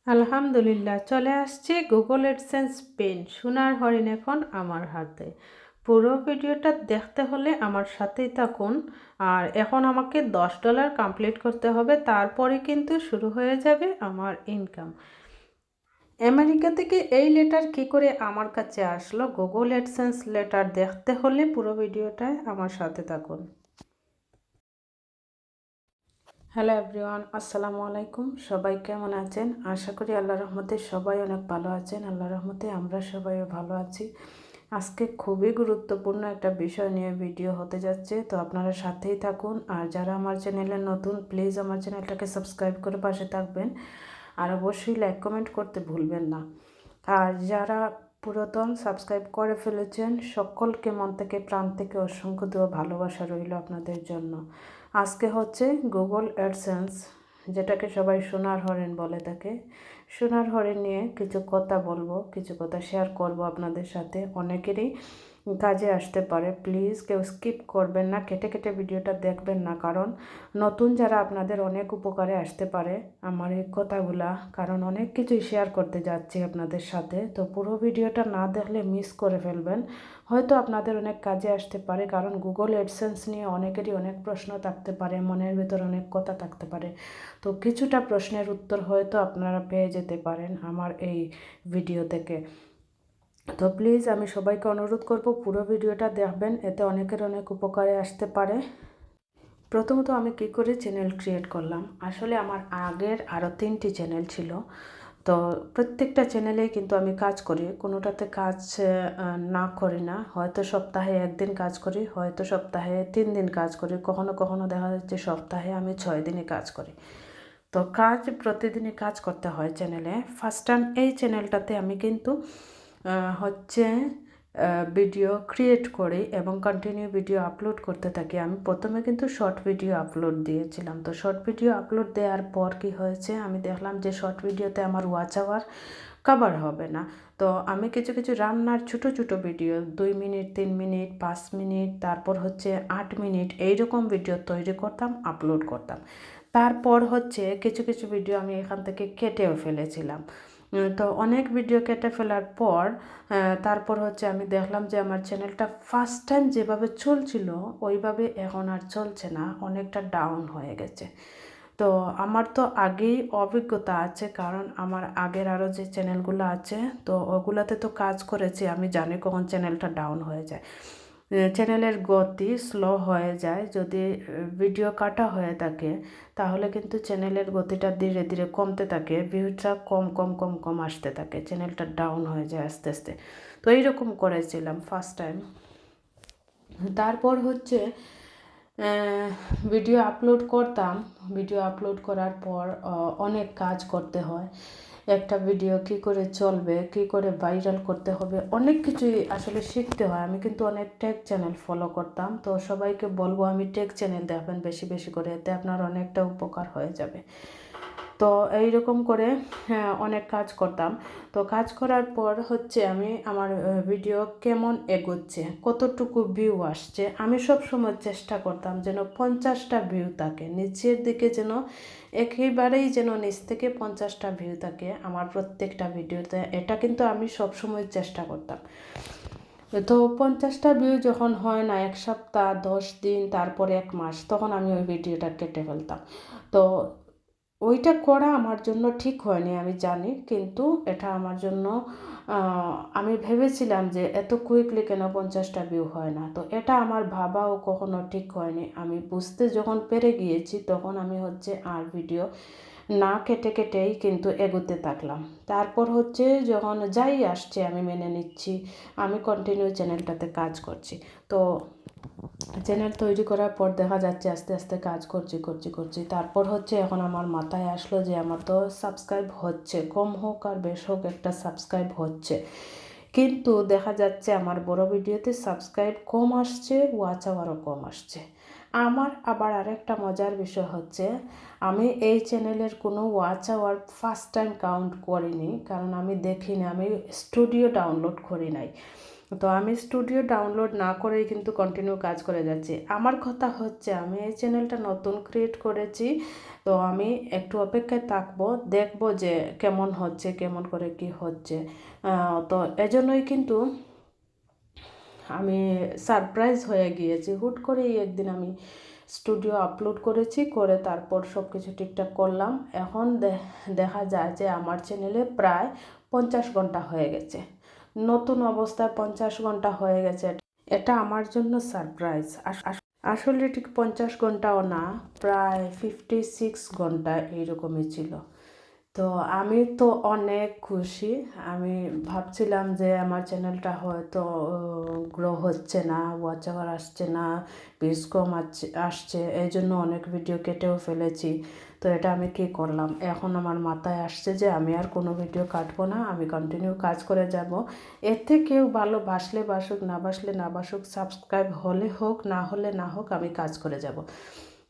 আলহামদুলিল্লাহ চলে আসছে গুগল অ্যাডসেন্স পেন সোনার হরিণ এখন আমার হাতে। পুরো ভিডিওটা দেখতে হলে আমার সাথেই থাকুন। আর এখন আমাকে $10 কমপ্লিট করতে হবে, তারপরে কিন্তু শুরু হয়ে যাবে আমার ইনকাম। আমেরিকা থেকে এই লেটার কি করে আমার কাছে আসলো, গুগল অ্যাডসেন্স লেটার দেখতে হলে পুরো ভিডিওটায় আমার সাথে থাকুন। হ্যালো এভরিওয়ান, আসসালামু আলাইকুম। সবাই কেমন আছেন? আশা করি আল্লাহর রহমতে সবাই অনেক ভালো আছেন। আল্লাহর রহমতে আমরা সবাইও ভালো আছি। আজকে খুবই গুরুত্বপূর্ণ একটা বিষয় নিয়ে ভিডিও হতে যাচ্ছে, তো আপনারা সাথেই থাকুন। আর যারা আমার চ্যানেলে নতুন, প্লিজ আমার চ্যানেলটাকে সাবস্ক্রাইব করে পাশে থাকবেন। আর অবশ্যই লাইক কমেন্ট করতে ভুলবেন না। আর যারা পুরাতন সাবস্ক্রাইব করে ফেলেছেন, সকলকে মন থেকে প্রাণ থেকে অসংখ্য দোয়া ভালোবাসা রইল আপনাদের জন্য। আজকে হচ্ছে গুগল অ্যাডসেন্স, যেটাকে সবাই সোনার হরিণ বলে থাকে। সোনার হরিণ নিয়ে কিছু কথা বলবো, কিছু কথা শেয়ার করব আপনাদের সাথে। অনেকেরই কাজে আসতে পারে। প্লিজ কেউ স্কিপ করবেন না, কেটে কেটে ভিডিওটা দেখবেন না, কারণ নতুন যারা আপনাদের অনেক উপকারে আসতে পারে আমার এই কথাগুলা। কারণ অনেক কিছুই শেয়ার করতে যাচ্ছি আপনাদের সাথে, তো পুরো ভিডিওটা না দেখলে মিস করে ফেলবেন। হয়তো আপনাদের অনেক কাজে আসতে পারে, কারণ গুগল অ্যাডসেন্স নিয়ে অনেকেরই অনেক প্রশ্ন থাকতে পারে, মনের ভেতর অনেক কথা থাকতে পারে। তো কিছুটা প্রশ্নের উত্তর হয়তো আপনারা পেয়ে যেতে পারেন আমার এই ভিডিও থেকে। তো প্লিজ আমি সবাইকে অনুরোধ করব পুরো ভিডিওটা দেখবেন, এতে অনেকের অনেক উপকারে আসতে পারে। প্রথমত আমি কী করে চ্যানেল ক্রিয়েট করলাম। আসলে আমার আগের আরও 3টি চ্যানেল ছিল। তো প্রত্যেকটা চ্যানেলেই কিন্তু আমি কাজ করি, কোনোটাতে কাজ না করি না। হয়তো সপ্তাহে 1 দিন কাজ করি, হয়তো সপ্তাহে 3 দিন কাজ করি, কখনো কখনো দেখা যাচ্ছে সপ্তাহে আমি 6 দিনই কাজ করি। তো কাজ প্রতিদিনই কাজ করতে হয় চ্যানেলে। ফার্স্ট টাইম এই চ্যানেলটাতে আমি কিন্তু হচ্ছে ভিডিও ক্রিয়েট করি এবং কন্টিনিউ ভিডিও আপলোড করতে থাকি। আমি প্রথমে কিন্তু শর্ট ভিডিও আপলোড দিয়েছিলাম। তো শর্ট ভিডিও আপলোড দেওয়ার পর কি হয়েছে, আমি দেখলাম যে শর্ট ভিডিওতে আমার ওয়াচ আওয়ার কভার হবে না। তো আমি কিছু কিছু রান্নার ছোটো ছোটো ভিডিও 2 মিনিট, 3 মিনিট, 5 মিনিট, তারপর হচ্ছে 8 মিনিট, এইরকম ভিডিও তৈরি করতাম, আপলোড করতাম। তারপর হচ্ছে কিছু কিছু ভিডিও আমি এখান থেকে কেটেও ফেলেছিলাম। তো অনেক ভিডিও কেটে ফেলার পর তারপর হচ্ছে আমি দেখলাম যে আমার চ্যানেলটা ফার্স্ট টাইম যেভাবে চলছিল ওইভাবে এখন আর চলছে না, অনেকটা ডাউন হয়ে গেছে। তো আমার তো আগেই অভিজ্ঞতা আছে, কারণ আমার আগের আরও যে চ্যানেলগুলো আছে তো ওগুলাতে তো কাজ করেছি, আমি জানি কখন চ্যানেলটা ডাউন হয়ে যায়। চ্যানেলের গতি স্লো হয়ে যায় যদি ভিডিও কাটা হয়ে থাকে, তাহলে কিন্তু চ্যানেলের গতিটা ধীরে ধীরে কমতে থাকে, ভিউটা কম কম কম কম আসতে থাকে, চ্যানেলটা ডাউন হয়ে যায় আস্তে আস্তে। তো এইরকম করেছিলাম ফার্স্ট টাইম। তারপর হচ্ছে ভিডিও আপলোড করতাম। ভিডিও আপলোড করার পর অনেক কাজ করতে হয়। একটা ভিডিও কী করে চলবে, কী করে ভাইরাল করতে হবে, অনেক কিছুই আসলে শিখতে হয়। আমি কিন্তু অনেক টেক চ্যানেল ফলো করতাম, তো সবাইকে বলবো আমি টেক চ্যানেল দেখবেন বেশি বেশি করে, এতে আপনার অনেকটা উপকার হয়ে যাবে। তো এইরকম করে অনেক কাজ করতাম। তো কাজ করার পর হচ্ছে আমি আমার ভিডিও কেমন এগোচ্ছে, কতটুকু ভিউ আসছে, আমি সব সময় চেষ্টা করতাম যেন 50টা ভিউ থাকে, নিচের দিকে যেন একেবারেই যেন নিচ থেকে 50টা ভিউ থাকে আমার প্রত্যেকটা ভিডিওতে। এটা কিন্তু আমি সব সময় চেষ্টা করতাম। তো 50টা ভিউ যখন হয় না, 1 সপ্তাহ, 10 দিন, তারপরে 1 মাস, তখন আমি ওই ভিডিওটা কেটে ফেলতাম। তো ওইটা করা আমার জন্য ঠিক হয়নি আমি জানি, কিন্তু এটা আমার জন্য আমি ভেবেছিলাম যে এত কুইকলি কেন 50টা ভিউ হয় না। তো এটা আমার ভাবাও কখনো ঠিক হয়নি। আমি বুঝতে যখন পেরে গিয়েছি তখন আমি হচ্ছে আর ভিডিও না কেটে কেটেই কিন্তু এগোতে থাকলাম। তারপর হচ্ছে যখন যাই আসছে আমি মেনে নিচ্ছি, আমি কন্টিনিউ চ্যানেলটাতে কাজ করছি। তো চ্যানেল তৈরি করার পর দেখা যাচ্ছে আস্তে আস্তে কাজ করছি করছি করছি, তারপর হচ্ছে এখন আমার মাথায় আসলো যে আমার তো সাবস্ক্রাইব হচ্ছে, কম হোক আর বেশ হোক একটা সাবস্ক্রাইব হচ্ছে, কিন্তু দেখা যাচ্ছে আমার বড় ভিডিওতে সাবস্ক্রাইব কম আসছে, ওয়াচ আওয়ারও কম আসছে। আমার আবার আরেকটা মজার বিষয় হচ্ছে, আমি এই চ্যানেলের কোনো watch our first time count করিনি, কারণ আমি দেখিনি, আমি স্টুডিও ডাউনলোড করি নাই। তো আমি স্টুডিও ডাউনলোড না করেই কিন্তু কন্টিনিউ কাজ করে যাচ্ছি। আমার কথা হচ্ছে আমি এই চ্যানেলটা নতুন ক্রিয়েট করেছি, তো আমি একটু অপেক্ষায় থাকবো, দেখবো যে কেমন হচ্ছে, কেমন করে কি হচ্ছে। তো এজন্যই কিন্তু আমি সারপ্রাইজ হয়ে গিয়েছি। হুট করেই একদিন আমি স্টুডিও আপলোড করেছি, করে তারপর সব কিছু ঠিকঠাক করলাম। এখন দেখা যায় যে আমার চ্যানেলে প্রায় 50 ঘন্টা হয়ে গেছে। নতুন অবস্থায় 50 ঘন্টা হয়ে গেছে, এটা আমার জন্য সারপ্রাইজ। আসলে ঠিক 50 ঘন্টাও না, প্রায় 56 ঘন্টা এইরকমই ছিল। তো আমি তো অনেক খুশি। আমি ভাবছিলাম যে আমার চ্যানেলটা হয়তো গ্রো হচ্ছে না, ওয়াচ আওয়ার আসছে না, ভিউজ কম আসছে, এই জন্য অনেক ভিডিও কেটেও ফেলেছি। তো এটা আমি কী করলাম, এখন আমার মাথায় আসছে যে আমি আর কোনো ভিডিও কাটবো না, আমি কন্টিনিউ কাজ করে যাব। এতে কেউ ভালো বাসলে বাসুক, না বাসলে না বাসুক, সাবস্ক্রাইব হলে হোক, না হলে না হোক, আমি কাজ করে যাব।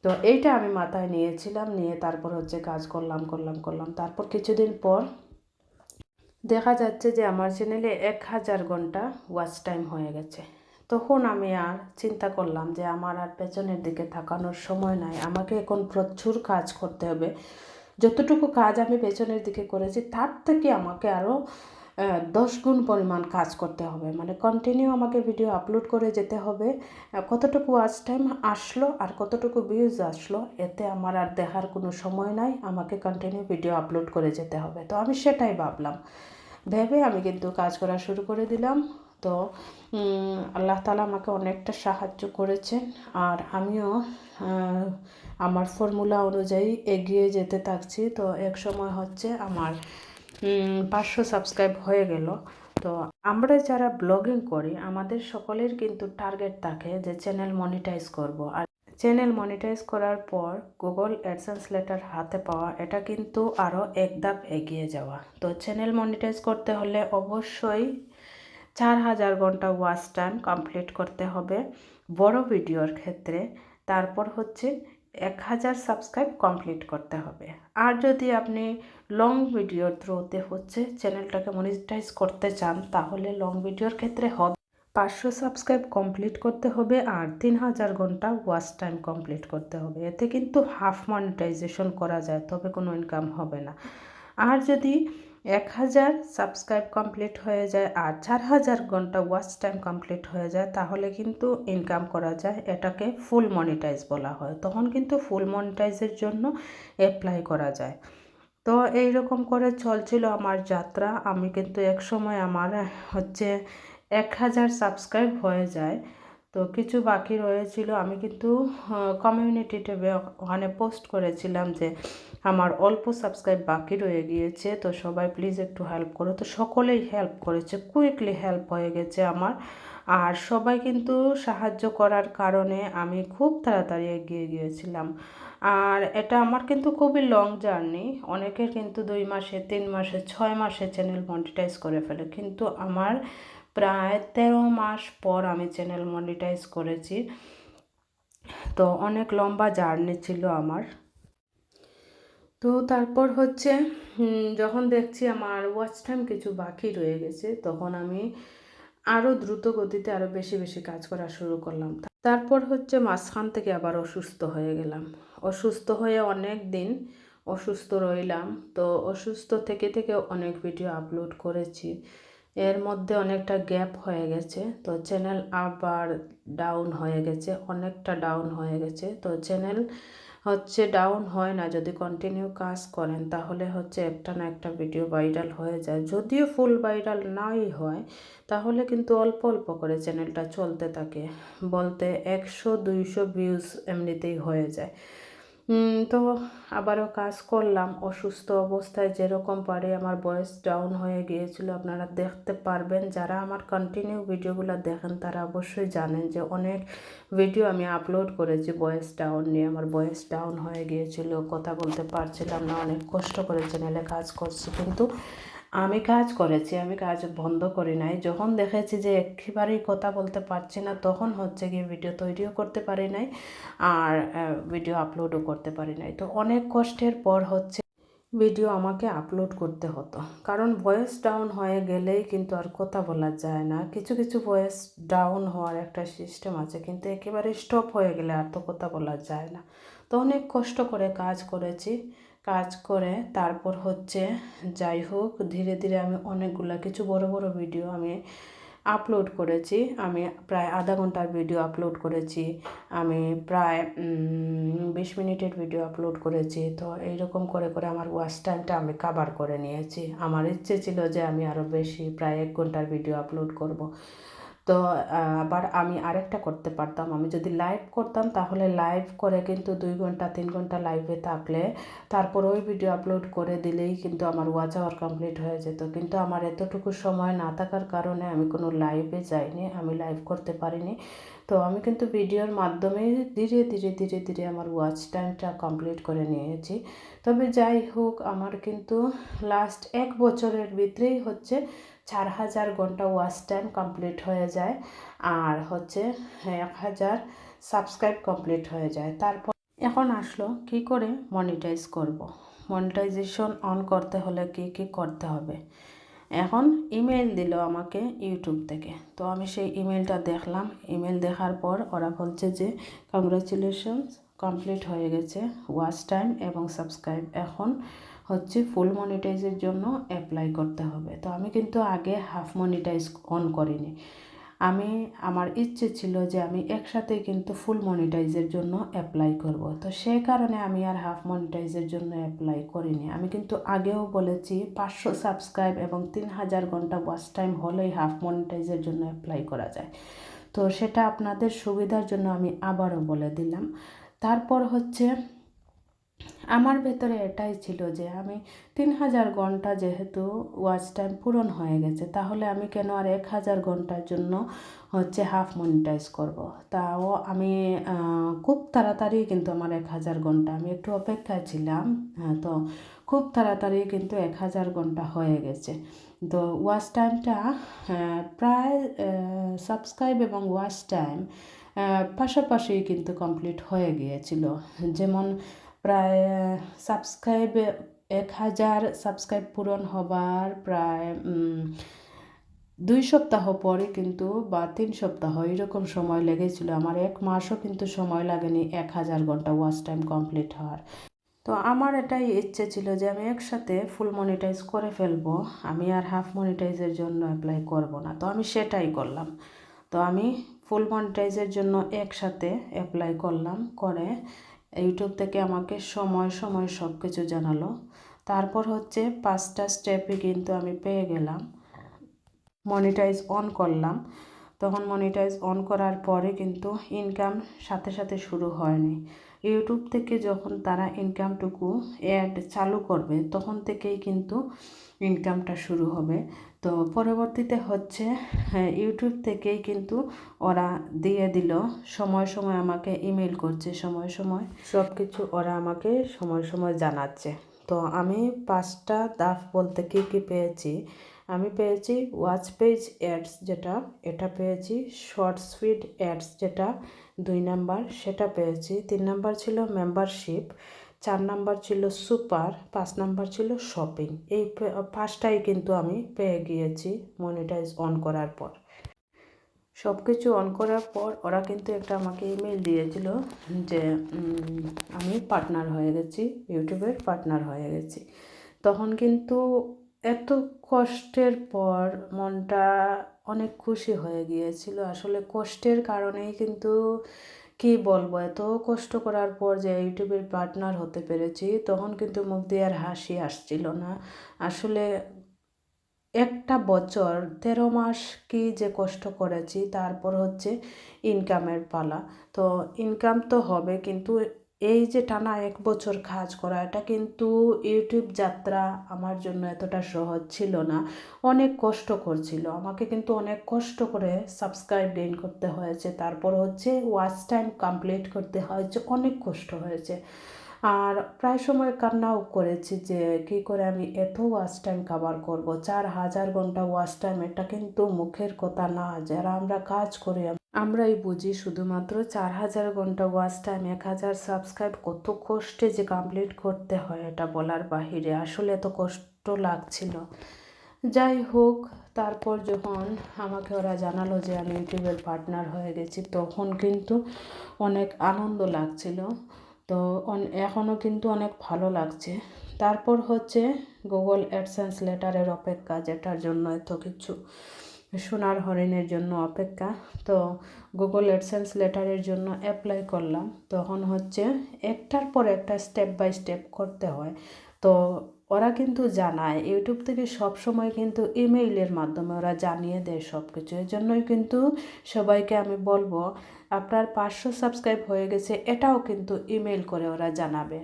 তো এইটা আমি মাথায় নিয়েছিলাম, নিয়ে তারপর হচ্ছে কাজ করলাম। তারপর কিছুদিন পর দেখা যাচ্ছে যে আমার চ্যানেলে 1000 ঘন্টা ওয়াচ টাইম হয়ে গেছে। তখন আমি আর চিন্তা করলাম যে আমার আর পেছনের দিকে তাকানোর সময় নাই, আমাকে এখন প্রচুর কাজ করতে হবে। যতটুকু কাজ আমি পেছনের দিকে করেছি তার থেকে আমাকে আরও 10 গুণ পরিমাণ কাজ করতে হবে, মানে কন্টিনিউ আমাকে ভিডিও আপলোড করে যেতে হবে। কতটুকু ওয়াচ টাইম আসলো আর কতটুকু ভিউজ আসলো এতে আমার আর দেখার কোনো সময় নাই, আমাকে কন্টিনিউ ভিডিও আপলোড করে যেতে হবে। তো আমি সেটাই ভাবলাম, ভেবে আমি কিন্তু কাজ করা শুরু করে দিলাম। তো আল্লাহ তাআলা আমাকে অনেকটা সাহায্য করেছেন, আর আমিও আমার ফর্মুলা অনুযায়ী এগিয়ে যেতে থাকছি। তো এক সময় হচ্ছে আমার 500 সাবস্ক্রাইব হয়ে গেল। তো আমরা যারা ব্লগিং করি আমাদের সকলের কিন্তু টার্গেট থাকে যে চ্যানেল মনিটাইজ করব, আর চ্যানেল মনিটাইজ করার পর গুগল অ্যাডসেন্স লেটার হাতে পাওয়া, এটা কিন্তু আরও এক ধাপ এগিয়ে যাওয়া। তো চ্যানেল মনিটাইজ করতে হলে অবশ্যই 4000 ঘন্টা ওয়াচ টাইম কমপ্লিট করতে হবে বড় ভিডিওর ক্ষেত্রে। তারপর হচ্ছে 1000 সাবস্ক্রাইব কমপ্লিট করতে হবে। আর যদি আপনি লং ভিডিওর থ্রুতে হচ্ছে চ্যানেলটাকে মনিটাইজ করতে চান, তাহলে লং ভিডিওর ক্ষেত্রে হবে 500 সাবস্ক্রাইব কমপ্লিট করতে হবে আর 3000 ঘন্টা ওয়াচ টাইম কমপ্লিট করতে হবে। এতে কিন্তু হাফ মনিটাইজেশন করা যায়, তবে কোনো ইনকাম হবে না। আর যদি 1000 সাবস্ক্রাইব কমপ্লিট হয়ে যায় আর 4000 ঘন্টা ওয়াচ টাইম কমপ্লিট হয়ে যায়, তাহলে কিন্তু ইনকাম করা যায়, এটাকে ফুল মনিটাইজ বলা হয়। তখন কিন্তু ফুল মনিটাইজের জন্য অ্যাপ্লাই করা যায়। তো এই রকম করে চলছিল আমার যাত্রা। আমি কিন্তু এক সময় আমার হচ্ছে 1000 সাবস্ক্রাইব হয়ে যায়, তো কিছু বাকি রয়েছিল। আমি কিন্তু কমিউনিটি ট্যাবে ওখানে পোস্ট করেছিলাম যে আমার অল্প সাবস্ক্রাইব বাকি রয়ে গিয়েছে, তো সবাই প্লিজ একটু হেল্প করো। তো সকলেই হেল্প করেছে, কুইকলি হেল্প হয়ে গেছে আমার। আর সবাই কিন্তু সাহায্য করার কারণে আমি খুব তাড়াতাড়ি এগিয়ে গিয়েছিলাম। আর এটা আমার কিন্তু খুবই লং জার্নি। অনেকের কিন্তু 2 মাসে, 3 মাসে, 6 মাসে চ্যানেল মনিটাইজ করে ফেলে, কিন্তু আমার প্রায় 13 মাস পর আমি চ্যানেল মনিটাইজ করেছি। তো অনেক লম্বা জার্নি ছিল আমার। তো তারপর হচ্ছে যখন দেখছি আমার ওয়াচ টাইম কিছু বাকি রয়ে গেছে, তখন আমি আরও দ্রুত গতিতে আরও বেশি বেশি কাজ করা শুরু করলাম। তারপর হচ্ছে মাঝখান থেকে আবার অসুস্থ হয়ে গেলাম। অসুস্থ হয়ে অনেক দিন অসুস্থ রইলাম। তো অসুস্থ থেকে থেকে অনেক ভিডিও আপলোড করেছি, এর মধ্যে অনেকটা গ্যাপ হয়ে গেছে। তো চ্যানেল আবার ডাউন হয়ে গেছে, অনেকটা ডাউন হয়ে গেছে। তো চ্যানেল হচ্ছে ডাউন হয় না, যদি কন্টিনিউ কাজ করেন তাহলে হচ্ছে একটা না একটা ভিডিও ভাইরাল হয়ে যায়। যদিও ফুল ভাইরাল নাই হয়, তাহলে কিন্তু অল্প অল্প করে চ্যানেলটা চলতে থাকে, বলতে 100-200 ভিউজ এমনিতেই হয়ে যায়। তো আবারও কাজ করলাম অসুস্থ অবস্থায়, যেরকম পারি। আমার ভয়েস ডাউন হয়ে গিয়েছিল, আপনারা দেখতে পারবেন। যারা আমার কন্টিনিউ ভিডিওগুলো দেখেন তারা অবশ্যই জানেন যে অনেক ভিডিও আমি আপলোড করেছি ভয়েস ডাউন নিয়ে। আমার ভয়েস ডাউন হয়ে গিয়েছিল, কথা বলতে পারছিলাম না, অনেক কষ্ট করে চ্যানেলে কাজ করছি, কিন্তু আমি কাজ করেছি, আমি কাজ বন্ধ করি নাই। যখন দেখেছি যে একেবারেই কথা বলতে পারছি না, তখন হচ্ছে গিয়ে ভিডিও তৈরিও করতে পারি নাই আর ভিডিও আপলোডও করতে পারি নাই। তো অনেক কষ্টের পর হচ্ছে ভিডিও আমাকে আপলোড করতে হতো, কারণ ভয়েস ডাউন হয়ে গেলেই কিন্তু আর কথা বলা যায় না। কিছু কিছু ভয়েস ডাউন হওয়ার একটা সিস্টেম আছে, কিন্তু একেবারে স্টপ হয়ে গেলে আর তো কথা বলা যায় না। তো অনেক কষ্ট করে কাজ করেছি, কাজ করে তারপর হচ্ছে যাই হোক ধীরে ধীরে আমি অনেকগুলা কিছু বড় বড় ভিডিও আমি আপলোড করেছি। আমি প্রায় আধা ঘন্টার ভিডিও আপলোড করেছি, আমি প্রায় 20 মিনিটের ভিডিও আপলোড করেছি। তো এইরকম করে করে আমার ওয়াচ টাইমটা আমি কাভার করে নিয়েছি। আমার ইচ্ছে ছিল যে আমি আরও বেশি প্রায় 1 ঘন্টার ভিডিও আপলোড করব। তো আবার আমি আরেকটা করতে পারতাম, আমি যদি লাইভ করতাম তাহলে লাইভ করে কিন্তু 2 ঘন্টা 3 ঘন্টা লাইভে থাকলে তারপর ওই ভিডিও আপলোড করে দিলেই কিন্তু আমার ওয়াচ আওয়ার কমপ্লিট হয়ে যেত। কিন্তু আমার এতটুকু সময় না থাকার কারণে আমি কোনো লাইভে যাইনি, আমি লাইভ করতে পারিনি। তো আমি কিন্তু ভিডিওর মাধ্যমে ধীরে ধীরে ধীরে ধীরে আমার ওয়াচ টাইমটা কমপ্লিট করে নিয়েছি। তবে যাই হোক আমার কিন্তু লাস্ট 1 বছরের ভিতরেই হচ্ছে 4000 ঘন্টা ওয়াচ টাইম কমপ্লিট হয়ে যায়, আর হচ্ছে 1000 সাবস্ক্রাইব কমপ্লিট হয়ে যায়। তারপর এখন আসলো কি করে মনিটাইজ করব। মনিটাইজেশন অন করতে হলে কি কি করতে হবে। এখন ইমেল দিল আমাকে ইউটিউব থেকে, তো আমি সেই ইমেলটা দেখলাম। ইমেল দেখার পর ওরা বলছে যে কংগ্রাচুলেশনস, কমপ্লিট হয়ে গেছে ওয়াচ টাইম এবং সাবস্ক্রাইব, এখন হচ্ছে ফুল মনিটাইজের জন্য অ্যাপ্লাই করতে হবে। তো আমি কিন্তু আগে হাফ মনিটাইজ অন করিনি, আমার ইচ্ছে ছিল যে আমি একসাথেই কিন্তু ফুল মনিটাইজের জন্য অ্যাপ্লাই করব। তো সেই কারণে আমি আর হাফ মনিটাইজের জন্য অ্যাপ্লাই করিনি। আমি কিন্তু আগেও বলেছি 500 সাবস্ক্রাইব এবং 3000 ঘন্টা ওয়াচ টাইম হলেই হাফ মনিটাইজের জন্য অ্যাপ্লাই করা যায়। তো সেটা আপনাদের সুবিধার জন্য আমি আবারও বলে দিলাম। তারপর হচ্ছে আমার ভেতরে এটাই ছিল যে আমি 3000 ঘন্টা যেহেতু ওয়াচ টাইম পূরণ হয়ে গেছে, তাহলে আমি কেন আর 1000 ঘন্টার জন্য হচ্ছে হাফ মনিটাইজ করব। তাও আমি খুব তাড়াতাড়ি কিন্তু আমার 1000 ঘন্টা, আমি একটু অপেক্ষায় ছিলাম, তো খুব তাড়াতাড়ি কিন্তু 1000 ঘন্টা হয়ে গেছে। তো ওয়াচ টাইমটা প্রায় সাবস্ক্রাইব এবং ওয়াচ টাইম পাশাপাশি কিন্তু কমপ্লিট হয়ে গিয়েছিল। যেমন প্রায় সাবস্ক্রাইব 1000 সাবস্ক্রাইব পূরণ হবার প্রায় 2 সপ্তাহ পরে কিন্তু বা 3 সপ্তাহ এরকম সময় লেগেছিল। আমার 1 মাসও কিন্তু সময় লাগেনি 1000 ঘন্টা ওয়াচ টাইম কমপ্লিট হওয়ার। তো আমার এটাই ইচ্ছে ছিল যে আমি একসাথে ফুল মনিটাইজ করে ফেলবো, আমি আর হাফ মনিটাইজের জন্য অ্যাপ্লাই করব না। তো আমি সেটাই করলাম। তো আমি ফুল মনিটাইজের জন্য একসাথে অ্যাপ্লাই করলাম, করে ইউটিউব থেকে আমাকে সময় সময় সব কিছু জানালো। তারপর হচ্ছে 5টা স্টেপে কিন্তু আমি পেয়ে গেলাম। মনিটাইজ অন করলাম, তখন মনিটাইজ অন করার পরে কিন্তু ইনকাম সাথে সাথে শুরু হয়নি। ইউটিউব থেকে যখন তারা ইনকামটুকু অ্যাড চালু করবে তখন থেকেই কিন্তু ইনকামটা শুরু হবে। তো পরবর্তীতে হচ্ছে ইউটিউব থেকেই কিন্তু ওরা দিয়ে দিল, সময় সময় আমাকে ইমেল করছে, সময় সময় সব কিছু ওরা আমাকে সময় সময় জানাচ্ছে। তো আমি 5টা ধাপ বলতে কী কী পেয়েছি, আমি পেয়েছি ওয়াচ পেজ অ্যাডস, যেটা এটা পেয়েছি, শর্টস ফিড অ্যাডস যেটা 2 নাম্বার সেটা পেয়েছি, 3 নাম্বার ছিল মেম্বারশিপ, 4 নাম্বার ছিল সুপার, 5 নাম্বার ছিল শপিং। এই 5টাই কিন্তু আমি পেয়ে গিয়েছি মনিটাইজ অন করার পর। সব কিছু অন করার পর ওরা কিন্তু একটা আমাকে ইমেল দিয়েছিল যে আমি পার্টনার হয়ে গেছি, ইউটিউবের পার্টনার হয়ে গেছি। তখন কিন্তু এত কষ্টের পর মনটা অনেক খুশি হয়ে গিয়েছিল। আসলে কষ্টের কারণেই কিন্তু কি বলবো, এত কষ্ট করার পর যে ইউটিউবের পার্টনার হতে পেরেছি, তখন কিন্তু মুখ দিয়ে আর হাসি আসছিল না। আসলে 1 বছর 13 মাস কি যে কষ্ট করেছি, তারপর হচ্ছে ইনকামের পালা। তো ইনকাম তো হবে, কিন্তু এই যে টানা 1 বছর কাজ করা, এটা কিন্তু ইউটিউব যাত্রা আমার জন্য এতটা সহজ ছিল না, অনেক কষ্ট করছিল আমাকে, কিন্তু অনেক কষ্ট করে সাবস্ক্রাইব গেইন করতে হয়েছে, তারপর হচ্ছে ওয়াচ টাইম কমপ্লিট করতে হয়েছে, অনেক কষ্ট হয়েছে। আর প্রায় সময় কান্নাও করেছি যে কী করে আমি এত ওয়াচ টাইম কভার করব। 4000 ঘন্টা ওয়াচ টাইম, এটা কিন্তু মুখের কথা না, যারা আমরা কাজ করি আমরাই বুঝি শুধুমাত্র 4000 ঘন্টা ওয়াচ টাইম, 1000 সাবস্ক্রাইব কত কষ্টে যে কমপ্লিট করতে হয় এটা বলার বাহিরে। আসলে এত কষ্ট লাগছিল। যাই হোক, তারপর যখন আমাকে ওরা জানালো যে আমি ইউটিউবের পার্টনার হয়ে গেছি, তখন কিন্তু অনেক আনন্দ লাগছিল। তো এখনও কিন্তু অনেক ভালো লাগছে। তারপর হচ্ছে গুগল অ্যাডসেন্স লেটারের অপেক্ষা, যেটার জন্য এত কিছু, সোনার হরিণের জন্য অপেক্ষা। তো গুগল অ্যাডসেন্স লেটারের জন্য অ্যাপ্লাই করলাম। তখন হচ্ছে একটার পর একটা স্টেপ বাই স্টেপ করতে হয়। তো ওরা কিন্তু জানায় ইউটিউব থেকে সব সময় কিন্তু ইমেইলের মাধ্যমে ওরা জানিয়ে দেয় সব কিছু। এর জন্যই কিন্তু সবাইকে আমি বলবো, আপনার 500 সাবস্ক্রাইব হয়ে গেছে এটাও কিন্তু ইমেইল করে ওরা জানাবে।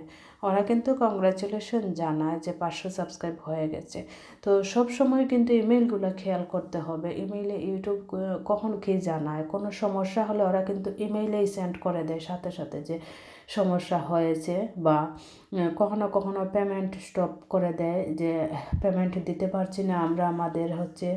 ওরা কিন্তু কংগ্রাচুলেশন জানায় যে 500 সাবস্ক্রাইব হয়ে গেছে। তো সব সময় কিন্তু ইমেইলগুলো খেয়াল করতে হবে। ইমেইলে ইউটিউব কখন কী জানায়, কোনো সমস্যা হলে ওরা কিন্তু ইমেইলেই সেন্ড করে দেয় সাথে সাথে যে সমস্যা হয়েছে, বা কখনো কখনো পেমেন্ট স্টপ করে দেয় যে পেমেন্ট দিতে পারছি না আমরা, আমাদের হচ্ছে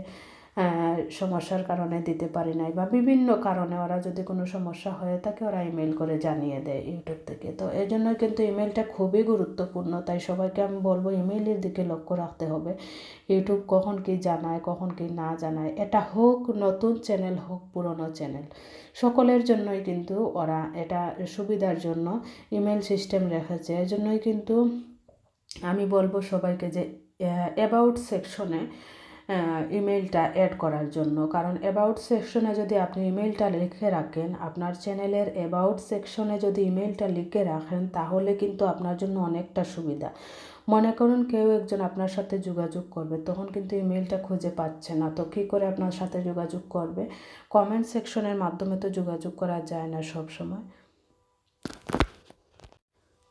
সমস্যার কারণে দিতে পারি নাই, বা বিভিন্ন কারণে ওরা যদি কোনো সমস্যা হয়ে থাকে ওরা ইমেল করে জানিয়ে দেয় ইউটিউব থেকে। তো এই জন্য কিন্তু ইমেলটা খুবই গুরুত্বপূর্ণ। তাই সবাইকে আমি বলবো ইমেইলের দিকে লক্ষ্য রাখতে হবে। ইউটিউব কখন কি জানায়, কখন কি না জানায়, এটা হোক নতুন চ্যানেল হোক পুরনো চ্যানেল, সকলের জন্যই কিন্তু ওরা এটা সুবিধার জন্য ইমেল সিস্টেম রেখেছে। এই জন্যই কিন্তু আমি বলবো সবাইকে যে অ্যাবাউট সেকশনে ইমেলটা অ্যাড করার জন্য। কারণ অ্যাবাউট সেকশনে যদি আপনি ইমেলটা লিখে রাখেন, আপনার চ্যানেলের অ্যাবাউট সেকশনে যদি ইমেলটা লিখে রাখেন, তাহলে কিন্তু আপনার জন্য অনেকটা সুবিধা। মনে করুন কেউ একজন আপনার সাথে যোগাযোগ করবে, তখন কিন্তু ইমেলটা খুঁজে পাচ্ছে না, তো কী করে আপনার সাথে যোগাযোগ করবে? কমেন্ট সেকশনের মাধ্যমে তো যোগাযোগ করা যায় না সব সময়।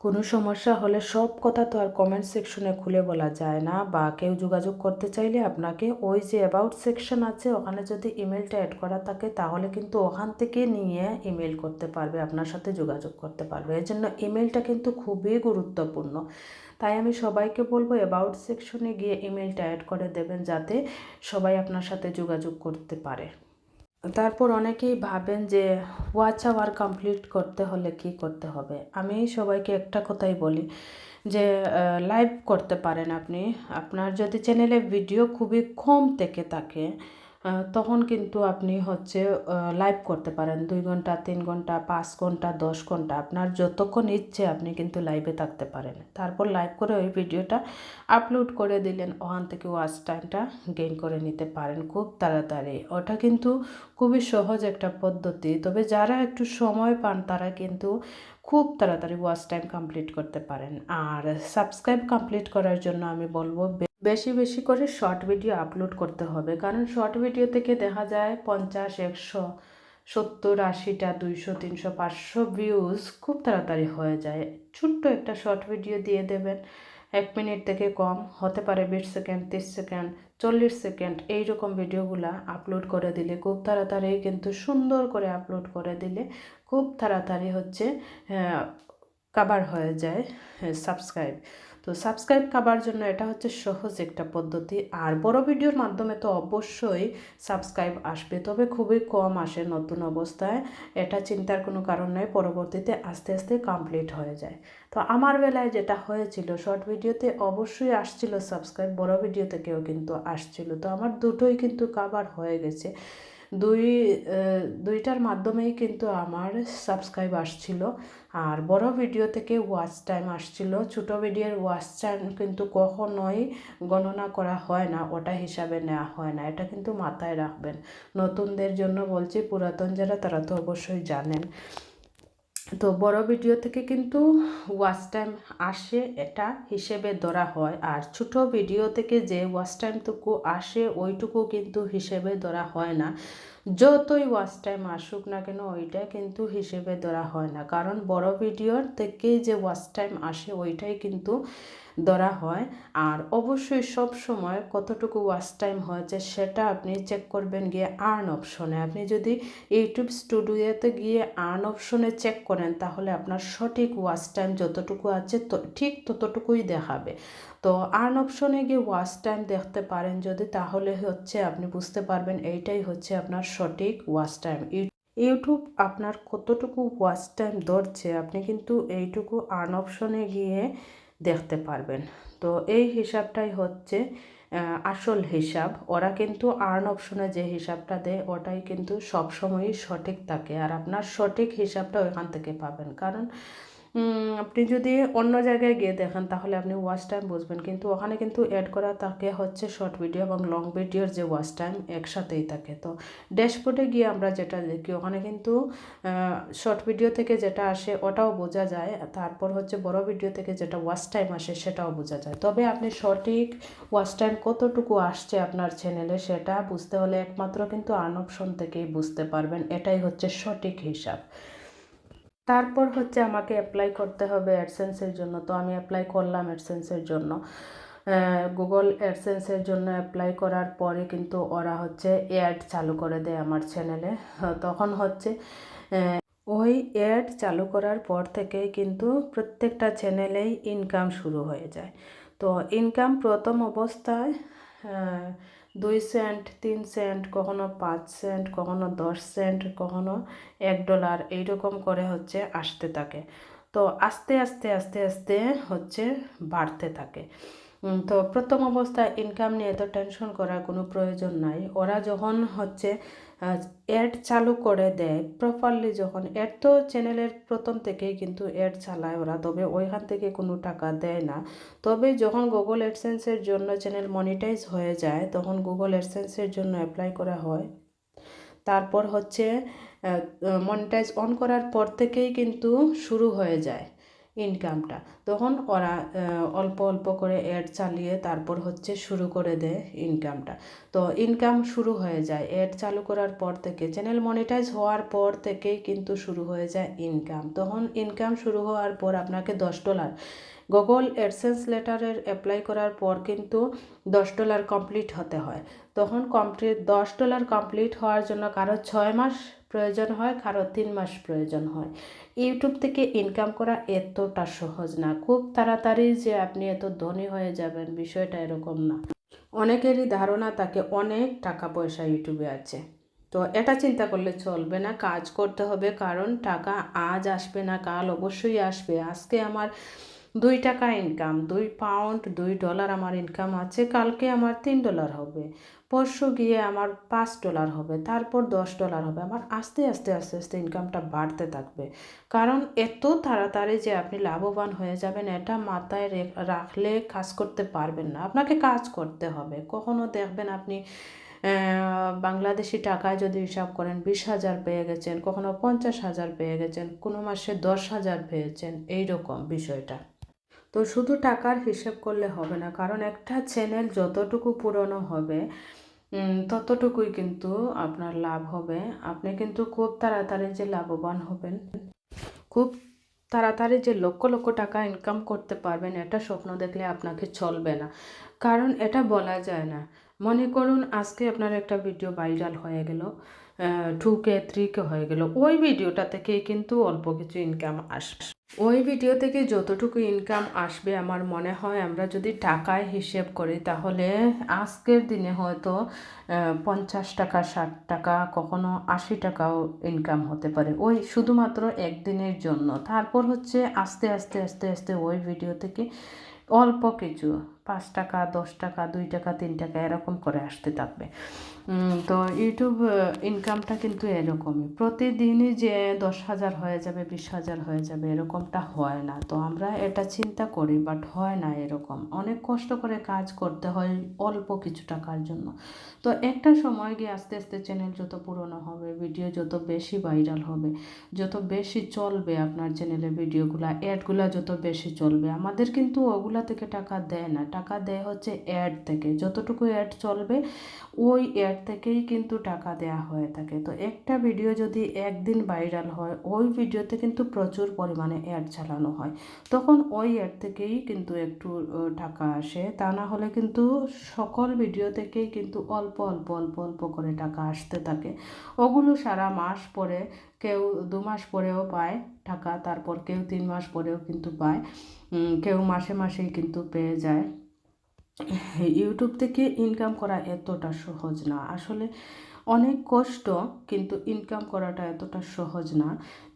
কোনো সমস্যা হলে সব কথা তো আর কমেন্ট সেকশনে খুলে বলা যায় না, বা কেউ যোগাযোগ করতে চাইলে আপনাকে ওই যে অ্যাবাউট সেকশন আছে ওখানে যদি ইমেলটা অ্যাড করা থাকে, তাহলে কিন্তু ওখান থেকে নিয়ে ইমেল করতে পারবে, আপনার সাথে যোগাযোগ করতে পারবে। এর জন্য ইমেলটা কিন্তু খুবই গুরুত্বপূর্ণ। তাই আমি সবাইকে বলবো অ্যাবাউট সেকশনে গিয়ে ইমেলটা অ্যাড করে দেবেন, যাতে সবাই আপনার সাথে যোগাযোগ করতে পারে। তারপর অনেকেই ভাবেন যে ওয়াচ আওয়ার কমপ্লিট করতে হলে কি করতে হবে। আমি সবাইকে একটা কথাই বলি যে লাইভ করতে পারেন আপনি। আপনার যদি চ্যানেলে ভিডিও খুবই কম থেকে থাকে, তখন কিন্তু আপনি হচ্ছে লাইভ করতে পারেন 2 ঘন্টা, 3 ঘন্টা, 5 ঘন্টা, 10 ঘন্টা, আপনার যতক্ষণ ইচ্ছে আপনি কিন্তু লাইভে থাকতে পারেন। তারপর লাইভ করে ওই ভিডিওটা আপলোড করে দিলেন, ওখান থেকে ওয়াচ টাইমটা গেইন করে নিতে পারেন খুব তাড়াতাড়ি। ওটা কিন্তু খুবই সহজ একটা পদ্ধতি। তবে যারা একটু সময় পান তারা কিন্তু খুব তাড়াতাড়ি ওয়াচ টাইম কমপ্লিট করতে পারেন। আর সাবস্ক্রাইব কমপ্লিট করার জন্য আমি বলবো বেশি বেশি করে শর্ট ভিডিও আপলোড করতে হবে। কারণ শর্ট ভিডিও থেকে দেখা যায় 50, 100, 70, 80টা, 200, 300, 500 ভিউজ খুব তাড়াতাড়ি হয়ে যায়। ছোট্ট একটা শর্ট ভিডিও দিয়ে দেবেন, 1 মিনিট থেকে কম হতে পারে, 20 সেকেন্ড, 30 সেকেন্ড, 40 সেকেন্ড, এইরকম ভিডিওগুলা আপলোড করে দিলে খুব তাড়াতাড়ি, কিন্তু সুন্দর করে আপলোড করে দিলে খুব তাড়াতাড়ি হচ্ছে কাভার হয়ে যায় সাবস্ক্রাইব। তো সাবস্ক্রাইব কাভার জন্য এটা হচ্ছে সহজ একটা পদ্ধতি। আর বড় ভিডিওর মাধ্যমে তো অবশ্যই সাবস্ক্রাইব আসবে, তবে খুবই কম আসে নতুন অবস্থায়। এটা চিন্তার কোনো কারণ নেই, পরবর্তীতে আস্তে আস্তে কমপ্লিট হয়ে যায়। তো আমার বেলায় যেটা হয়েছিল, শর্ট ভিডিওতে অবশ্যই আসছিল সাবস্ক্রাইব, বড় ভিডিও থেকেও কিন্তু আসছিল। তো আমার দুটোই কিন্তু কাভার হয়ে গেছে। দুইটার মাধ্যমেই কিন্তু আমার সাবস্ক্রাইব আসছিল। আর বড় ভিডিও থেকে ওয়াচ টাইম আসছিল। ছোটো ভিডিওর ওয়াচ টাইম কিন্তু কখনোই গণনা করা হয় না, ওটা হিসাবে নেওয়া হয় না। এটা কিন্তু মাথায় রাখবেন। নতুনদের জন্য বলছি, পুরাতন যারা তারা তো অবশ্যই জানেন। তো বড় ভিডিও থেকে কিন্তু ওয়াচ টাইম আসে, এটা হিসেবে ধরা হয়। আর ছোটো ভিডিও থেকে যে ওয়াচ টাইমটুকু আসে ওইটুকু কিন্তু হিসেবে ধরা হয় না। যতই ওয়াচ টাইম আসুক না কেন ওইটা কিন্তু হিসেবে ধরা হয় না। কারণ বড় ভিডিওর থেকেই যে ওয়াচ টাইম আসে ওইটাই কিন্তু ধরা হয়। আর অবশ্যই সব সময় কতটুকু ওয়াচ টাইম হয়েছে সেটা আপনি চেক করবেন গিয়ে আর্ন অপশনে। আপনি যদি ইউটিউব স্টুডিওতে গিয়ে আর্ন অপশনে চেক করেন, তাহলে আপনার সঠিক ওয়াচ টাইম যতটুকু আছে ঠিক ততটুকুই দেখাবে। তো আর্ন অপশনে গিয়ে ওয়াচ টাইম দেখতে পারেন যদি, তাহলে হচ্ছে আপনি বুঝতে পারবেন এইটাই হচ্ছে আপনার সঠিক ওয়াচ টাইম। ইউটিউব আপনার কতটুকু ওয়াচ টাইম ধরছে আপনি কিন্তু এইটুকু আর্ন অপশনে গিয়ে দেখতে পারবেন। তো এই হিসাবটাই হচ্ছে আসল হিসাব। ওরা কিন্তু আর্ন অপশনে যে হিসাবটা দেয় ওটাই কিন্তু সবসময়ই সঠিক থাকে, আর আপনার সঠিক হিসাবটা ওইখান থেকে পাবেন। কারণ আপনি যদি অন্য জায়গায় গিয়ে দেখেন তাহলে আপনি ওয়াচ টাইম বুঝবেন, কিন্তু ওখানে কিন্তু অ্যাড করা থাকে হচ্ছে শর্ট ভিডিও এবং লং ভিডিওর যে ওয়াচ টাইম একসাথেই থাকে। তো ড্যাশবোর্ডে গিয়ে আমরা যেটা দেখি ওখানে কিন্তু শর্ট ভিডিও থেকে যেটা আসে ওটাও বোঝা যায়, তারপর হচ্ছে বড় ভিডিও থেকে যেটা ওয়াচ টাইম আসে সেটাও বোঝা যায়। তবে আপনি সঠিক ওয়াচ টাইম কতটুকু আসছে আপনার চ্যানেলে সেটা বুঝতে হলে একমাত্র কিন্তু আর্ন অপশন থেকেই বুঝতে পারবেন। এটাই হচ্ছে সঠিক হিসাব। তারপর হচ্ছে আমাকে অ্যাপ্লাই করতে হবে অ্যাডসেন্সের জন্য। তো আমি অ্যাপ্লাই করলাম অ্যাডসেন্সের জন্য। গুগল অ্যাডসেন্সের জন্য অ্যাপ্লাই করার পরে কিন্তু ওরা হচ্ছে অ্যাড চালু করে দেয় আমার চ্যানেলে। তখন হচ্ছে ওই অ্যাড চালু করার পর থেকেই কিন্তু প্রত্যেকটা চ্যানেলেই ইনকাম শুরু হয়ে যায়। তো ইনকাম প্রথম অবস্থায় 2 সেন্ট, 3 সেন্ট, কখনো 5 সেন্ট, কখনো 10 সেন্ট, কখনো $1 এইরকম করে হচ্ছে আসতে থাকে। তো আস্তে আস্তে আস্তে আস্তে হচ্ছে বাড়তে থাকে। তো প্রথম অবস্থায় ইনকাম নিয়ে তো টেনশন করার কোনো প্রয়োজন নাই। ওরা যখন হচ্ছে অ্যাড চালু করে দেয় প্রপারলি, যখন অ্যাড তো চ্যানেলের প্রথম থেকেই কিন্তু অ্যাড চালায় ওরা, তবে ওইখান থেকে কোনো টাকা দেয় না। তবে যখন গুগল অ্যাডসেন্সের জন্য চ্যানেল মনিটাইজ হয়ে যায় তখন গুগল অ্যাডসেন্সের জন্য অ্যাপ্লাই করা হয়। তারপর হচ্ছে মনিটাইজ অন করার পর থেকেই কিন্তু শুরু হয়ে যায় ইনকামটা। তখন ওরা অল্প অল্প করে অ্যাড চালিয়ে তারপর হচ্ছে শুরু করে দেয় ইনকামটা। তো ইনকাম শুরু হয়ে যায় অ্যাড চালু করার পর থেকে, চ্যানেল মনিটাইজ হওয়ার পর থেকেই কিন্তু শুরু হয়ে যায় ইনকাম। তখন ইনকাম শুরু হওয়ার পর আপনাকে $10 গুগল অ্যাডসেন্স লেটারের অ্যাপ্লাই করার পর কিন্তু $10 কমপ্লিট হতে হয়। তখন $10 কমপ্লিট হওয়ার জন্য কারো 6 মাস প্রয়োজন হয়, কারো 3 মাস প্রয়োজন হয়। ইউটিউব থেকে ইনকাম করা এতটা সহজ না, খুব তাড়াতাড়ি যে আপনি এত ধনী হয়ে যাবেন বিষয়টা এরকম না। অনেকেরই ধারণা থাকে অনেক টাকা পয়সা ইউটিউবে আছে। তো এটা চিন্তা করলে চলবে না, কাজ করতে হবে। কারণ টাকা আজ আসবে না, কাল অবশ্যই আসবে। আজকে আমার $2 ইনকাম, £2, $2 আমার ইনকাম আছে, কালকে আমার $3 হবে, পরশু গিয়ে আমার $5 হবে, তারপর $10 হবে। আমার আস্তে আস্তে আস্তে আস্তে ইনকামটা বাড়তে থাকবে। কারণ এত তাড়াতাড়ি যে আপনি লাভবান হয়ে যাবেন এটা মাথায় রাখলে কাজ করতে পারবেন না। আপনাকে কাজ করতে হবে। কখনো দেখবেন আপনি বাংলাদেশি টাকায় যদি হিসাব করেন 20,000 পেয়ে গেছেন, কখনো 50,000 পেয়ে গেছেন, কোনো মাসে 10,000 পেয়েছেন, এইরকম বিষয়টা। তো শুধু টাকার হিসেব করলে হবে না, কারণ একটা চ্যানেল যতটুকু পুরনো হবে ততটুকুই কিন্তু আপনার লাভ হবে। আপনি কিন্তু খুব তাড়াতাড়ি যে লাভবান হবেন, খুব তাড়াতাড়ি যে লক্ষ লক্ষ টাকা ইনকাম করতে পারবেন এটা স্বপ্ন দেখলে আপনাকে চলবে না। কারণ এটা বলা যায় না। মনে করুন আজকে আপনার একটা ভিডিও ভাইরাল হয়ে গেল, 2K 3K হয়ে গেল, ওই ভিডিওটা থেকেই কিন্তু অল্প কিছু ইনকাম আসবে। ওই ভিডিও থেকে যতটুকু ইনকাম আসবে আমার মনে হয় আমরা যদি টাকায় হিসেব করি তাহলে আজকের দিনে হয়তো 50 টাকা, 60 টাকা, কখনো 80 টাকাও ইনকাম হতে পারে ওই শুধুমাত্র একদিনের জন্য। তারপর হচ্ছে আস্তে আস্তে আস্তে আস্তে ওই ভিডিও থেকে অল্প কিছু 5 টাকা, 10 টাকা, 2 টাকা, 3 টাকা এরকম করে আসতে থাকবে। তো ইউটিউব ইনকামটা কিন্তু এরকমই, প্রতিদিনই যে 10,000 হয়ে যাবে, 20,000 হয়ে যাবে এরকমটা হয় না। তো আমরা এটা চিন্তা করি বাট হয় না এরকম। অনেক কষ্ট করে কাজ করতে হয় অল্প কিছু টাকার জন্য। তো একটা সময় গিয়ে আস্তে আস্তে চ্যানেল যত পুরনো হবে, ভিডিও যত বেশি ভাইরাল হবে, যত বেশি চলবে আপনার চ্যানেলের ভিডিওগুলো, অ্যাডগুলো যত বেশি চলবে, আমাদের কিন্তু ওগুলা থেকে টাকা দেয় না, টাকা দেয় হচ্ছে অ্যাড থেকে। যতটুকু অ্যাড চলবে ওই অ্যাড থেকেই কিন্তু টাকা দেয়া হয়ে থাকে। তো একটা ভিডিও যদি একদিন ভাইরাল হয় ওই ভিডিওতে কিন্তু প্রচুর পরিমাণে অ্যাড চালানো হয়, তখন ওই অ্যাড থেকেই কিন্তু একটু টাকা আসে। তা না হলে কিন্তু সকল ভিডিও থেকেই কিন্তু অল্প অল্প অল্প অল্প করে টাকা আসতে থাকে। ওগুলো সারা মাস পরে, কেউ 2 মাস পরেও পায় টাকা, তারপর কেউ 3 মাস পরেও কিন্তু পায়, কেউ মাসে মাসেই কিন্তু পেয়ে যায়। ইউটিউব থেকে ইনকাম করা এতটা সহজ না আসলে। অনেক কষ্ট, কিন্তু ইনকাম করাটা এতটা সহজ না।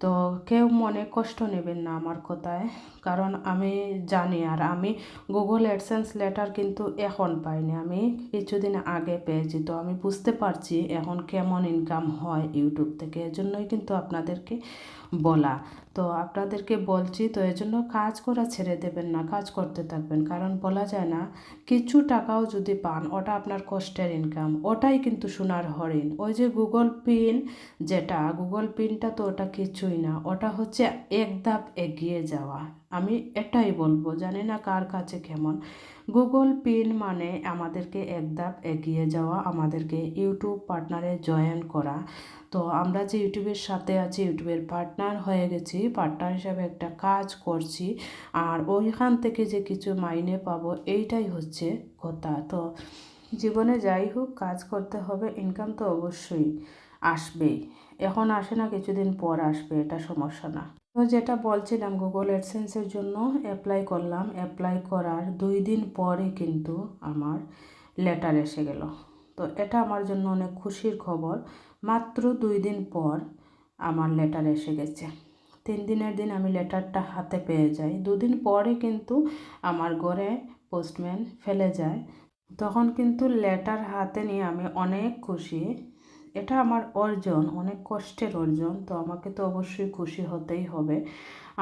তো কেউ মনে কষ্ট নেবেন না আমার কথায়, কারণ আমি জানি। আর আমি গুগল অ্যাডসেন্স লেটার কিন্তু এখন পাইনি, আমি কিছুদিন আগে পেয়েছি। তো আমি বুঝতে পারছি এখন কেমন ইনকাম হয় ইউটিউব থেকে, এজন্যই কিন্তু আপনাদেরকে বলা। তো আপনাদেরকে বলছি, তো এজন্য কাজ করা ছেড়ে দেবেন না, কাজ করতে থাকবেন। কারণ বলা যায় না, কিছু টাকাও যদি পান ওটা আপনার কষ্টের ইনকাম, ওটাই কিন্তু সোনার হরিণ। ওই যে গুগল পিন, যেটা গুগল পিনটা তো ওটা কিছুই না, ওটা হচ্ছে এক ধাপ এগিয়ে যাওয়া। আমি এটাই বলবো, জানি না কার কাছে কেমন। গুগল পিন মানে আমাদেরকে এক ধাপ এগিয়ে যাওয়া, আমাদেরকে ইউটিউব পার্টনারে জয়েন করা। তো আমরা যে ইউটিউবের সাথে আছি, ইউটিউবের পার্টনার হয়ে গেছি, পার্টনার হিসাবে একটা কাজ করছি, আর ওইখান থেকে যে কিছু মাইনে পাবো, এইটাই হচ্ছে কথা। তো জীবনে যাই হোক কাজ করতে হবে, ইনকাম তো অবশ্যই আসবেই। এখন আসে না, কিছুদিন পর আসবে, এটা সমস্যা না। তো যেটা বলছিলাম, গুগল অ্যাডসেন্সের জন্য অ্যাপ্লাই করলাম। অ্যাপ্লাই করার 2 দিন পরে কিন্তু আমার লেটার এসে গেল। তো এটা আমার জন্য অনেক খুশির খবর। মাত্র 2 দিন পর আমার লেটার এসে গেছে। 3 দিনের দিন আমি লেটারটা হাতে পেয়ে যাই, 2 দিন পরে কিন্তু আমার ঘরে পোস্টম্যান ফেলে যায়। তখন কিন্তু লেটার হাতে নিয়ে আমি অনেক খুশি। এটা আমার অর্জন, অনেক কষ্টের অর্জন, তো আমাকে তো অবশ্যই খুশি হতেই হবে।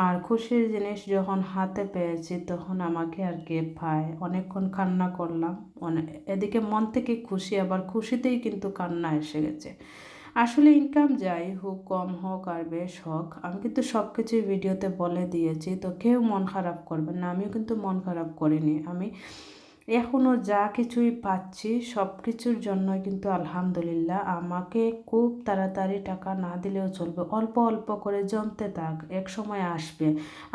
আর খুশির জিনিস যখন হাতে পেয়েছি, তখন আমাকে আর কে পায়। অনেকক্ষণ কান্না করলাম, এদিকে মন থেকে খুশি, আবার খুশিতেই কিন্তু কান্না এসে গেছে। আসলে ইনকাম যাই হোক, কম হোক আর বেশ হোক, আমি কিন্তু সব কিছুই ভিডিওতে বলে দিয়েছি। তো কেউ মন খারাপ করবেন না, আমিও কিন্তু মন খারাপ করিনি। আমি এখনও যা কিছুই পাচ্ছি সব কিছুর জন্য কিন্তু আলহামদুলিল্লাহ। আমাকে খুব তাড়াতাড়ি টাকা না দিলেও চলবে, অল্প অল্প করে জমতে থাক, এক সময় আসবে।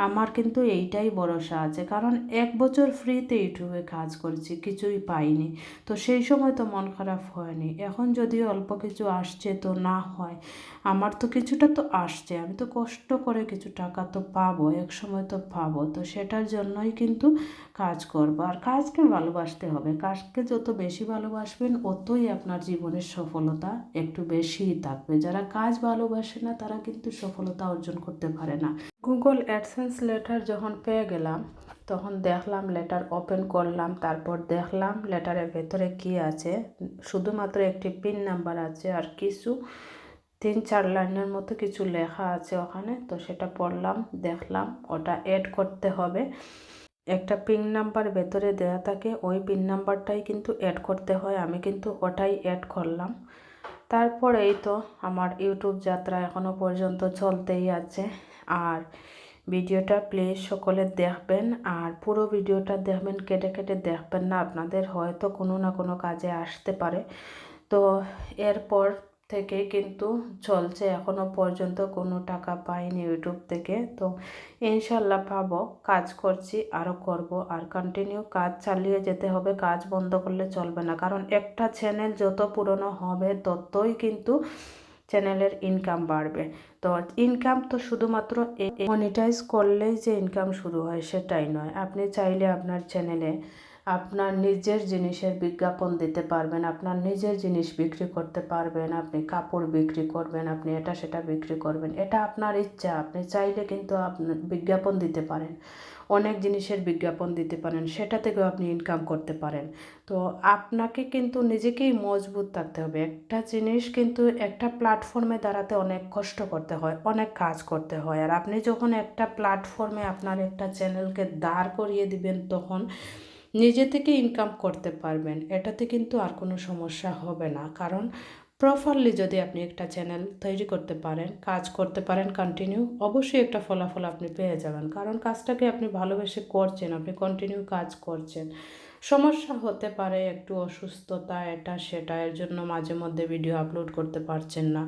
আমার কিন্তু এইটাই ভরসা আছে, কারণ 1 বছর ফ্রিতে ইউটিউবে কাজ করছি, কিছুই পাইনি। তো সেই সময় তো মন খারাপ হয়নি। এখন যদিও অল্প কিছু আসছে, তো না হয়, আমার তো কিছুটা তো আসছে, আমি তো কষ্ট করে কিছু টাকা তো পাবো, এক সময় তো পাবো। তো সেটার জন্যই কিন্তু কাজ করব। আর কাজকে ভালোবাসতে হবে, কাজকে যত বেশি ভালোবাসবেন, অতই আপনার জীবনের সফলতা একটু বেশিই থাকবে। যারা কাজ ভালোবাসে না, তারা কিন্তু সফলতা অর্জন করতে পারে না। গুগল অ্যাডসেন্স লেটার যখন পেয়ে গেলাম, তখন দেখলাম, লেটার ওপেন করলাম, তারপর দেখলাম লেটারের ভেতরে কি আছে। শুধুমাত্র একটি পিন নাম্বার আছে, আর কিছু 3-4 লাইনের মতো কিছু লেখা আছে ওখানে। তো সেটা পড়লাম, দেখলাম ওটা অ্যাড করতে হবে। একটা পিন নাম্বার ভেতরে দেওয়া থাকে, ওই পিন নাম্বারটাই কিন্তু অ্যাড করতে হয়। আমি কিন্তু ওটাই অ্যাড করলাম। তারপর এই তো আমার ইউটিউব যাত্রা এখনও পর্যন্ত চলতেই আছে। আর ভিডিওটা প্লিজ সকলে দেখবেন, আর পুরো ভিডিওটা দেখবেন, কেটে কেটে দেখবেন না, আপনাদের হয়তো কোনো না কোনো কাজে আসতে পারে। তো এরপর থেকে কিন্তু চলছে, এখনও পর্যন্ত কোনো টাকা পাইনি ইউটিউব থেকে। তো ইনশাল্লাহ পাবো, কাজ করছি, আরও করব। আর কন্টিনিউ কাজ চালিয়ে যেতে হবে, কাজ বন্ধ করলে চলবে না। কারণ একটা চ্যানেল যত পুরনো হবে, ততই কিন্তু চ্যানেলের ইনকাম বাড়বে। তো ইনকাম তো শুধুমাত্র মনিটাইজ করলেই যে ইনকাম শুরু হয় সেটাই নয়। আপনি চাইলে আপনার চ্যানেলে আপনার নিজের জিনিসের বিজ্ঞাপন দিতে পারবেন, আপনার নিজের জিনিস বিক্রি করতে পারবেন, আপনি কাপড় বিক্রি করবেন, আপনি এটা সেটা বিক্রি করবেন, এটা আপনার ইচ্ছা। আপনি চাইলে কিন্তু আপনার বিজ্ঞাপন দিতে পারেন, অনেক জিনিসের বিজ্ঞাপন দিতে পারেন, সেটা থেকেও আপনি ইনকাম করতে পারেন। তো আপনাকে কিন্তু নিজেকেই মজবুত থাকতে হবে। একটা জিনিস কিন্তু একটা প্ল্যাটফর্মে দাঁড়াতে অনেক কষ্ট করতে হয়, অনেক কাজ করতে হয়। আর আপনি যখন একটা প্ল্যাটফর্মে আপনার একটা চ্যানেলকে দাঁড় করিয়ে দিবেন, তখন নিজে থেকে ইনকাম করতে পারবেন, এটাতে কিন্তু আর কোনো সমস্যা হবে না। কারণ প্রপারলি যদি আপনি একটা চ্যানেল তৈরি করতে পারেন, কাজ করতে পারেন কন্টিনিউ, অবশ্যই একটা ফলাফল আপনি পেয়ে যাবেন। কারণ কাজটাকে আপনি ভালোবেসে করছেন, আপনি কন্টিনিউ কাজ করছেন। সমস্যা হতে পারে একটু অসুস্থতা, এটা সেটা, এর জন্য মাঝে মধ্যে ভিডিও আপলোড করতে পারছেন না,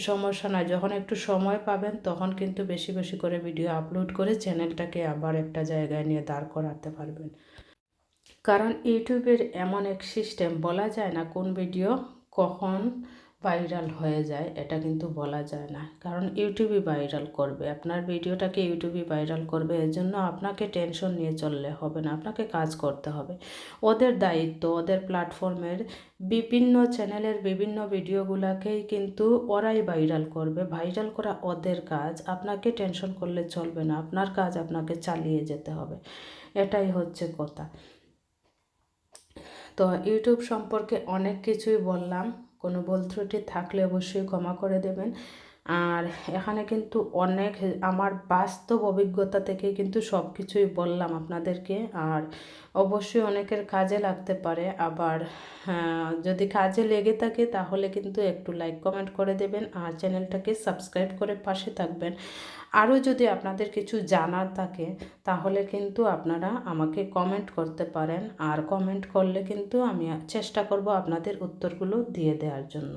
সমস্যা নয়। যখন একটু সময় পাবেন, তখন কিন্তু বেশি বেশি করে ভিডিও আপলোড করে চ্যানেলটাকে আবার একটা জায়গায় নিয়ে দাঁড় করাতে পারবেন। কারণ ইউটিউবের এমন এক সিস্টেম, বলা যায় না কোন ভিডিও কখন ভাইরাল হয়ে যায় এটা কিন্তু বলা যায় না, কারণ ইউটিউবই ভাইরাল করবে, আপনার ভিডিওটাকে ইউটিউবই ভাইরাল করবে। এর জন্য আপনাকে টেনশন নিয়ে চললে হবে না, আপনাকে কাজ করতে হবে। ওদের দায়িত্ব, ওদের প্ল্যাটফর্মের বিভিন্ন চ্যানেলের বিভিন্ন ভিডিওগুলোকেই কিন্তু ওরাই ভাইরাল করবে, ভাইরাল করা ওদের কাজ। আপনাকে টেনশন করলে চলবে না, আপনার কাজ আপনাকে চালিয়ে যেতে হবে, এটাই হচ্ছে কথা। তো ইউটিউব সম্পর্কে অনেক কিছুই বললাম, কোনো ভুল ত্রুটি থাকলে অবশ্যই ক্ষমা করে দেবেন। আর এখানে কিন্তু অনেক আমার বাস্তব অভিজ্ঞতা থেকে কিন্তু সব কিছুই বললাম আপনাদেরকে। আর অবশ্যই অনেকের কাজে লাগতে পারে, আবার যদি কাজে লেগে থাকে তাহলে কিন্তু একটু লাইক কমেন্ট করে দেবেন আর চ্যানেলটাকে সাবস্ক্রাইব করে পাশে থাকবেন। আরও যদি আপনাদের কিছু জানার থাকে তাহলে কিন্তু আপনারা আমাকে কমেন্ট করতে পারেন, আর কমেন্ট করলে কিন্তু আমি চেষ্টা করব আপনাদের উত্তরগুলো দিয়ে দেওয়ার জন্য।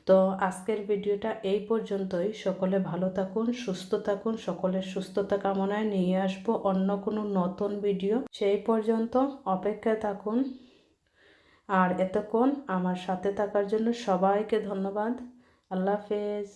তো আজকের ভিডিওটা এই পর্যন্তই। সকলে ভালো থাকুন, সুস্থ থাকুন, সকলের সুস্থতা কামনায় নিয়ে আসবো অন্য কোনো নতুন ভিডিও। সেই পর্যন্ত অপেক্ষায় থাকুন। আর এতক্ষণ আমার সাথে থাকার জন্য সবাইকে ধন্যবাদ। আল্লাহ হাফেজ।